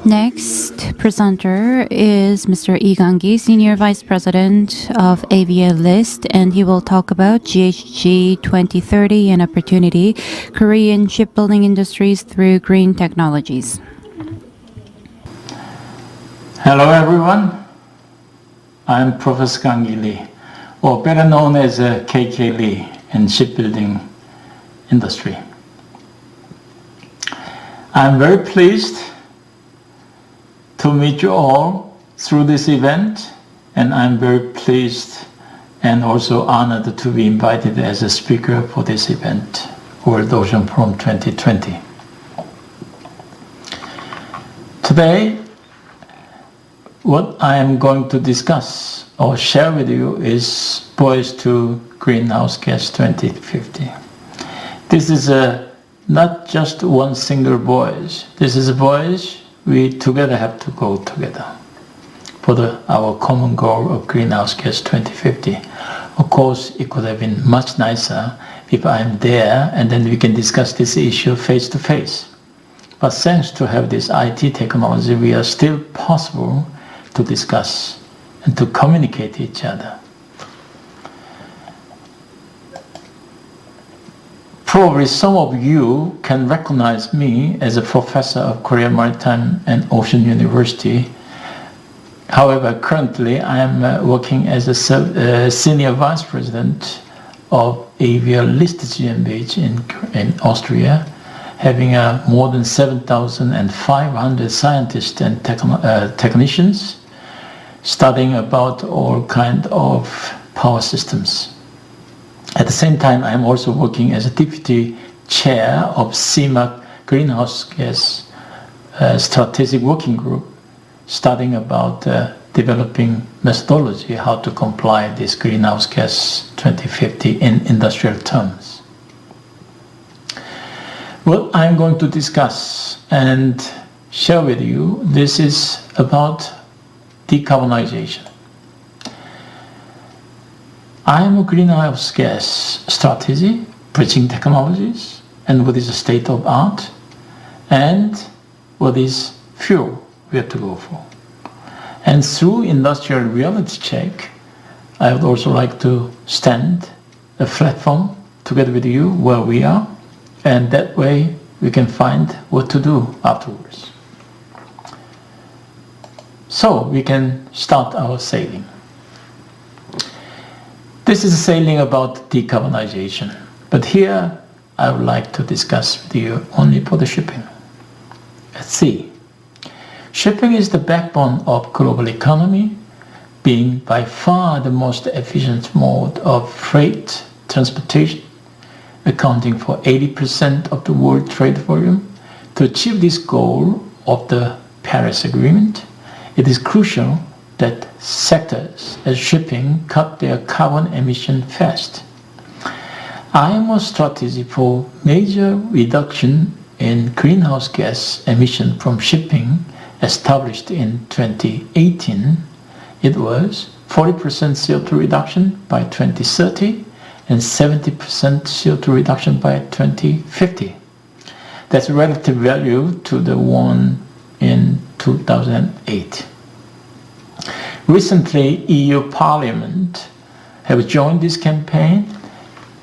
Next presenter is Mr. Kang-ki, Senior Vice President of AVL List, and he will talk about GHG 2030 and opportunity, Korean shipbuilding industries through green technologies. Hello everyone, I'm Professor Kang-ki Lee, or better known as KK Lee in shipbuilding industry. I'm very pleased to meet you all through this event, and I'm very pleased and also honored to be invited as a speaker for this event, World Ocean Forum 2020. Today, what I am going to discuss or share with you is Voyage to Greenhouse Gas 2050. This is not just one single voyage. This is a voyage we together have to go together for our common goal of greenhouse gas 2050. Of course, it could have been much nicer if I'm there and then we can discuss this issue face to face. But thanks to have this IT technology, we are still possible to discuss and to communicate each other. Probably some of you can recognize me as a professor of Korea Maritime and Ocean University. However, currently I am working as a senior vice president of AVL listed GmbH in Austria, having more than 7,500 scientists and technicians studying about all kinds of power systems. At the same time, I am also working as a deputy chair of CMAC Greenhouse Gas Strategic Working Group, studying about developing methodology, how to comply this greenhouse gas 2050 in industrial terms. What I'm going to discuss and share with you, this is about decarbonization. IMO greenhouse gas strategy, bridging technologies, and what is the state of art, and what is fuel we have to go for. And through industrial reality check, I would also like to stand a platform together with you where we are, and that way we can find what to do afterwards. So we can start our sailing. This is a sailing about decarbonization, but here I would like to discuss with you only for the shipping. At sea. Shipping is the backbone of global economy, being by far the most efficient mode of freight transportation, accounting for 80% of the world trade volume. To achieve this goal of the Paris Agreement, it is crucial that sectors as shipping cut their carbon emission fast. IMO Strategy for major reduction in greenhouse gas emission from shipping, established in 2018, it was 40% CO2 reduction by 2030 and 70% CO2 reduction by 2050. That's a relative value to the one in 2008. Recently, EU Parliament have joined this campaign,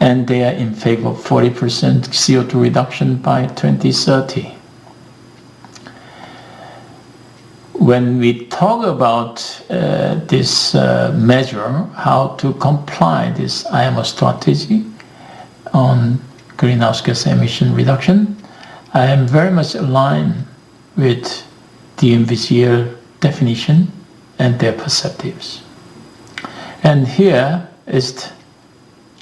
and they are in favor of 40% CO2 reduction by 2030. When we talk about this measure, how to comply this IMO strategy on greenhouse gas emission reduction, I am very much aligned with the DMVCL definition and their perspectives. And here is the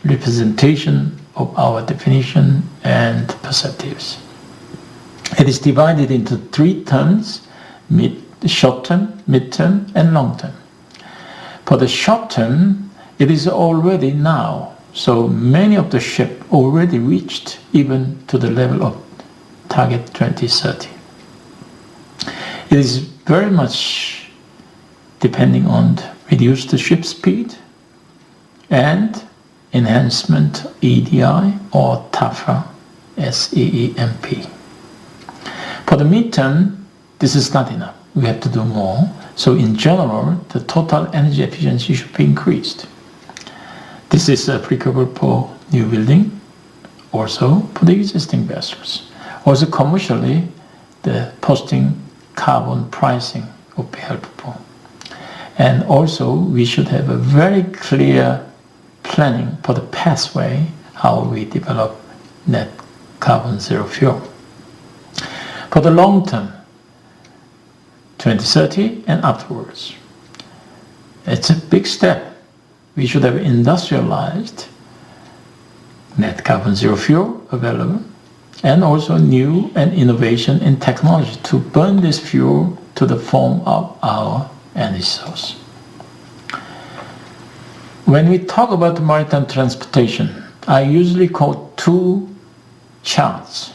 representation of our definition and perspectives. It is divided into three terms: short term, mid-term, and long term. For the short term, it is already now, so many of the ships already reached even to the level of target 2030. It is very much depending on reduced ship speed and enhancement EDI or TAFRA, SEEMP. For the midterm, this is not enough. We have to do more. So in general, the total energy efficiency should be increased. This is applicable for new building, also for the existing vessels. Also commercially, the posting carbon pricing would be helpful. And also we should have a very clear planning for the pathway, how we develop net carbon zero fuel. For the long term, 2030 and afterwards, it's a big step. We should have industrialized net carbon zero fuel available, and also new and innovation in technology to burn this fuel to the form of our energy source. When we talk about maritime transportation, I usually quote two charts.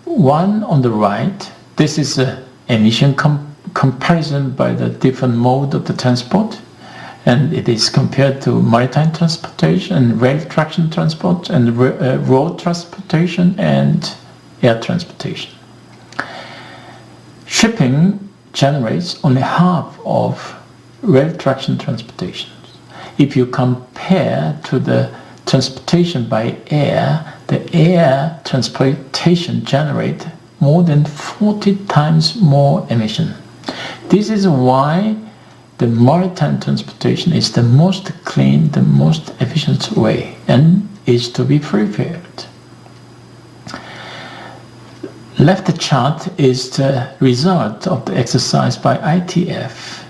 One on the right, this is an emission comparison by the different mode of the transport, and it is compared to maritime transportation and rail traction transport and road transportation and air transportation. Shipping generates only half of rail traction transportation. If you compare to the transportation by air, the air transportation generates more than 40 times more emission. This is why the maritime transportation is the most clean, the most efficient way, and is to be preferred. Left chart is the result of the exercise by ITF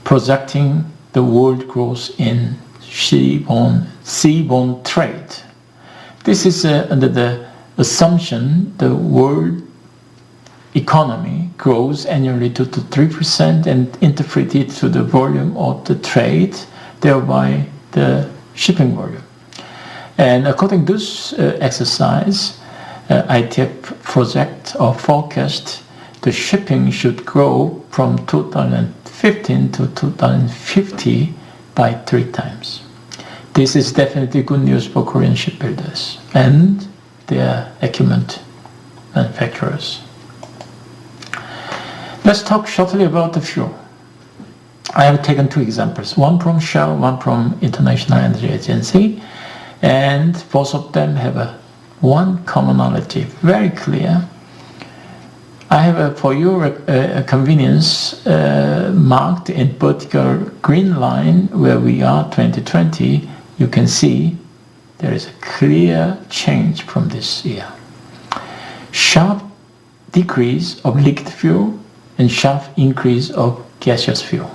projecting the world growth in seaborne trade. This is under the assumption the world economy grows annually 2 to 3% and interpreted to the volume of the trade, thereby the shipping volume. And according to this exercise, ITF project or forecast the shipping should grow from 2015 to 2050 by 3 times. This is definitely good news for Korean shipbuilders and their equipment manufacturers. Let's talk shortly about the fuel. I have taken 2 examples, one from Shell, one from International Energy Agency, and both of them have one commonality, very clear. I have for your convenience marked in vertical green line where we are 2020. You can see there is a clear change from this year. Sharp decrease of liquid fuel and sharp increase of gaseous fuel.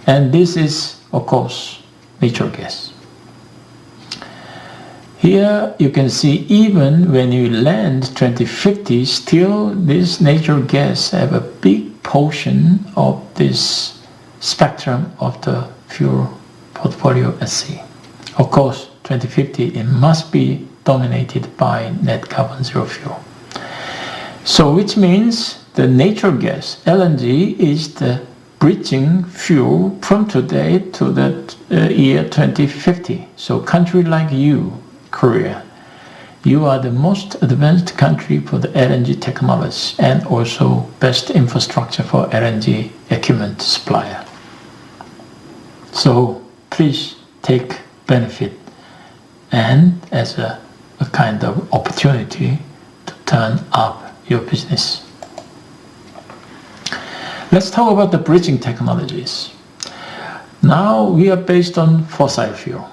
And this is, of course, natural gas. Here you can see even when you land 2050, still this natural gas have a big portion of this spectrum of the fuel portfolio at sea. Of course, 2050 it must be dominated by net carbon zero fuel. So which means the natural gas, LNG, is the bridging fuel from today to the year 2050. So country like you, Korea, you are the most advanced country for the LNG technology and also best infrastructure for LNG equipment supplier. So please take benefit and as a kind of opportunity to turn up your business. Let's talk about the bridging technologies. Now we are based on fossil fuel.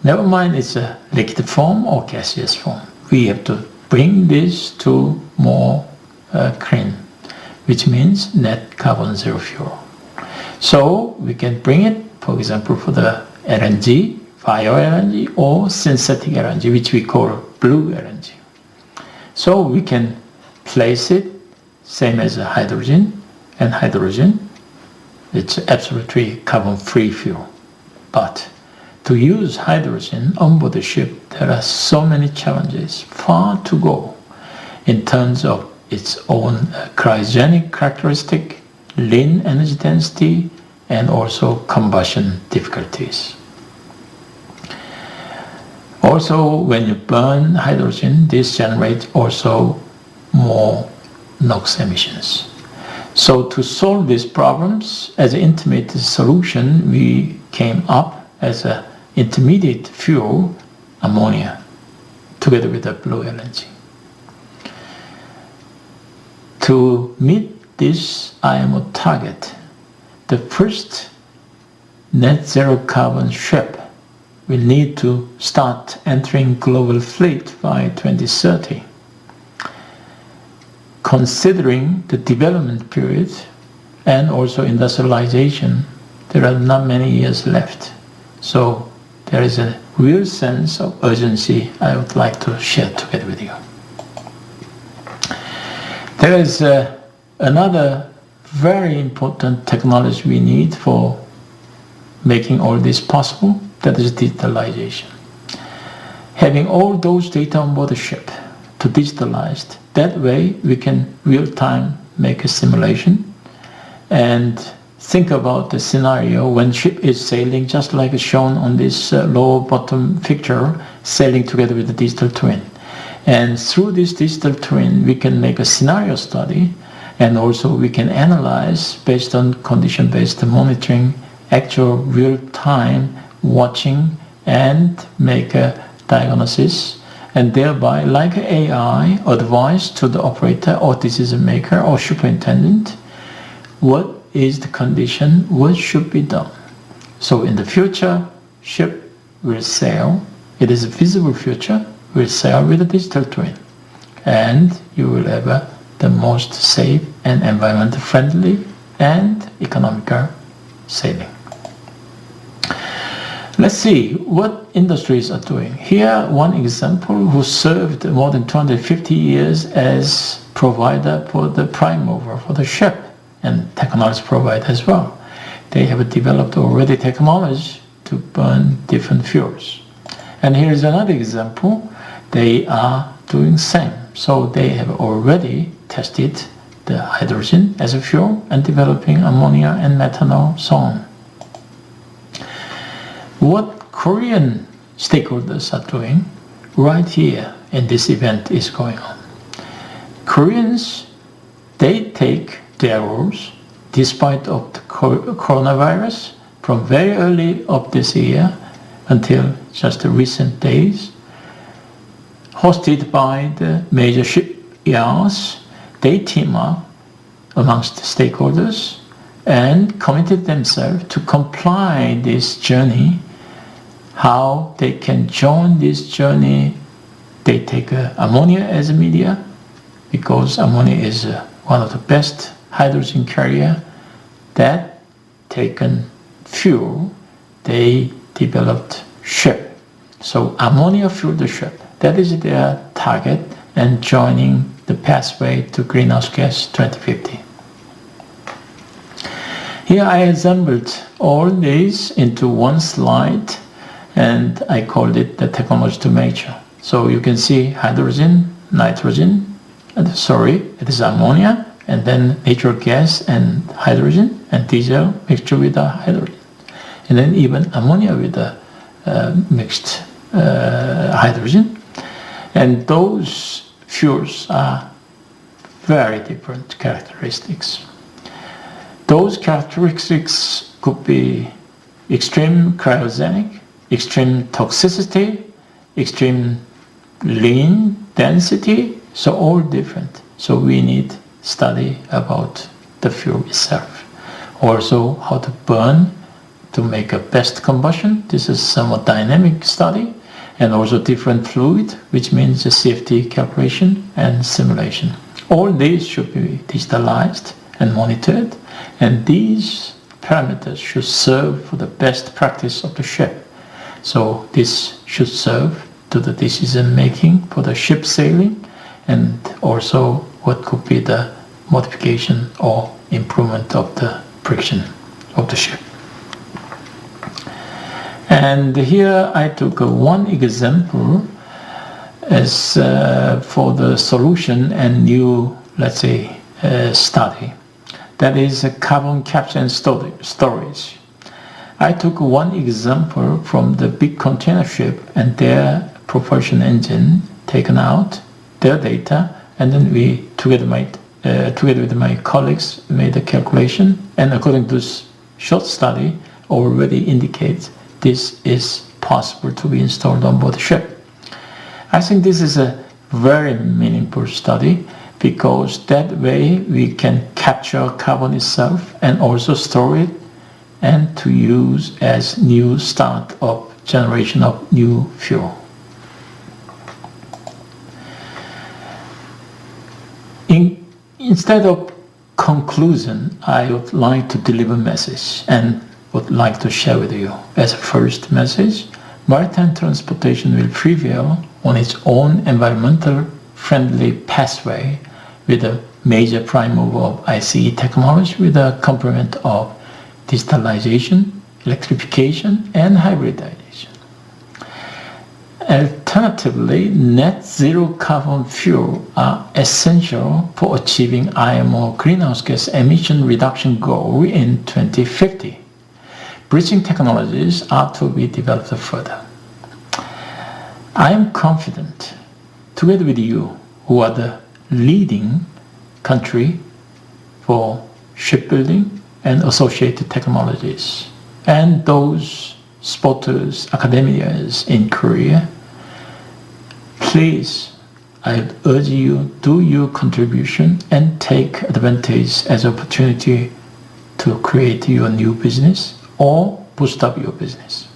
Never mind it's a liquid form or gaseous form. We have to bring this to more clean, which means net carbon zero fuel. So we can bring it, for example, for the LNG, bio LNG or synthetic LNG, which we call blue LNG. So we can place it same as a hydrogen, and hydrogen, it's absolutely carbon-free fuel. But to use hydrogen on board the ship, there are so many challenges, far to go in terms of its own cryogenic characteristic, lean energy density, and also combustion difficulties. Also, when you burn hydrogen, this generates also more NOx emissions. So to solve these problems, as an intermediate solution, we came up as an intermediate fuel, ammonia, together with the blue LNG. To meet this IMO target, the first net zero carbon ship will need to start entering global fleet by 2030. Considering the development period and also industrialization, there are not many years left. So there is a real sense of urgency I would like to share together with you. There is another very important technology we need for making all this possible, that is digitalization. Having all those data on board the ship to digitalized, that way we can real-time make a simulation and think about the scenario when ship is sailing, just like shown on this lower bottom picture, sailing together with the digital twin. And through this digital twin, we can make a scenario study, and also we can analyze based on condition-based monitoring, actual real-time watching, and make a diagnosis, and thereby, like AI, advise to the operator or decision maker or superintendent what is the condition, what should be done. So in the future, ship will sail, it is a visible future, will sail with a digital twin, and you will have the most safe and environment friendly and economical sailing. Let's see what industries are doing. Here, one example who served more than 250 years as provider for the prime mover for the ship and technology provider as well. They have developed already technology to burn different fuels. And here is another example. They are doing same. So they have already tested the hydrogen as a fuel and developing ammonia and methanol, so on. What Korean stakeholders are doing right here in this event is going on. Koreans, they take their roles despite of the coronavirus from very early of this year until just the recent days, hosted by the major shipyards. They team up amongst the stakeholders and committed themselves to comply this journey. How they can join this journey, they take ammonia as a media, because ammonia is one of the best hydrogen carrier. That taken fuel, they developed ship. So ammonia fueled the ship. That is their target, and joining the pathway to greenhouse gas 2050. Here I assembled all these into one slide, and I called it the technology to nature. So you can see hydrogen, nitrogen, it is ammonia, and then natural gas and hydrogen, and diesel mixture with the hydrogen. And then even ammonia with the mixed hydrogen. And those fuels are very different characteristics. Those characteristics could be extreme cryogenic, extreme toxicity, extreme lean density, so all different. So we need study about the fuel itself. Also how to burn to make a best combustion. This is somewhat dynamic study, and also different fluid, which means the safety calculation and simulation. All these should be digitalized and monitored, and these parameters should serve for the best practice of the ship. So this should serve to the decision making for the ship sailing, and also what could be the modification or improvement of the friction of the ship. And here I took one example as for the solution and new, let's say, study. That is carbon capture and storage. I took one example from the big container ship and their propulsion engine taken out, their data, and then we together made together with my colleagues, made a calculation, and according to this short study, already indicates this is possible to be installed on board the ship. I think this is a very meaningful study because that way we can capture carbon itself and also store it and to use as new start of generation of new fuel. Instead of conclusion, I would like to deliver a message and would like to share with you. As a first message, maritime transportation will prevail on its own environmental friendly pathway with a major prime mover of ICE technology with a complement of digitalization, electrification, and hybridization. Alternatively, net zero carbon fuel are essential for achieving IMO greenhouse gas emission reduction goal in 2050. Bridging technologies are to be developed further. I am confident, together with you, who are the leading country for shipbuilding and associated technologies, and those spotters, academias in Korea, please, I urge you, do your contribution and take advantage as opportunity to create your new business or boost up your business.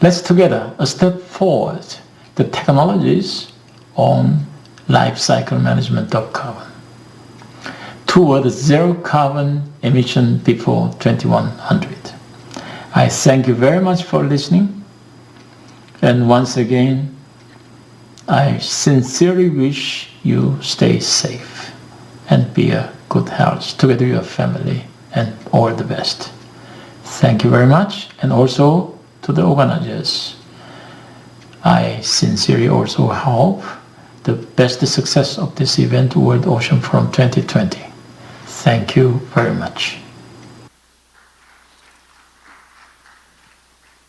Let's together a step forward the technologies on life cycle management of carbon toward zero carbon emission before 2100. I thank you very much for listening, and once again I sincerely wish you stay safe and be a good health together with your family, and all the best. Thank you very much, and also to the organizers. I sincerely also hope the best success of this event, World Ocean Forum 2020. Thank you very much.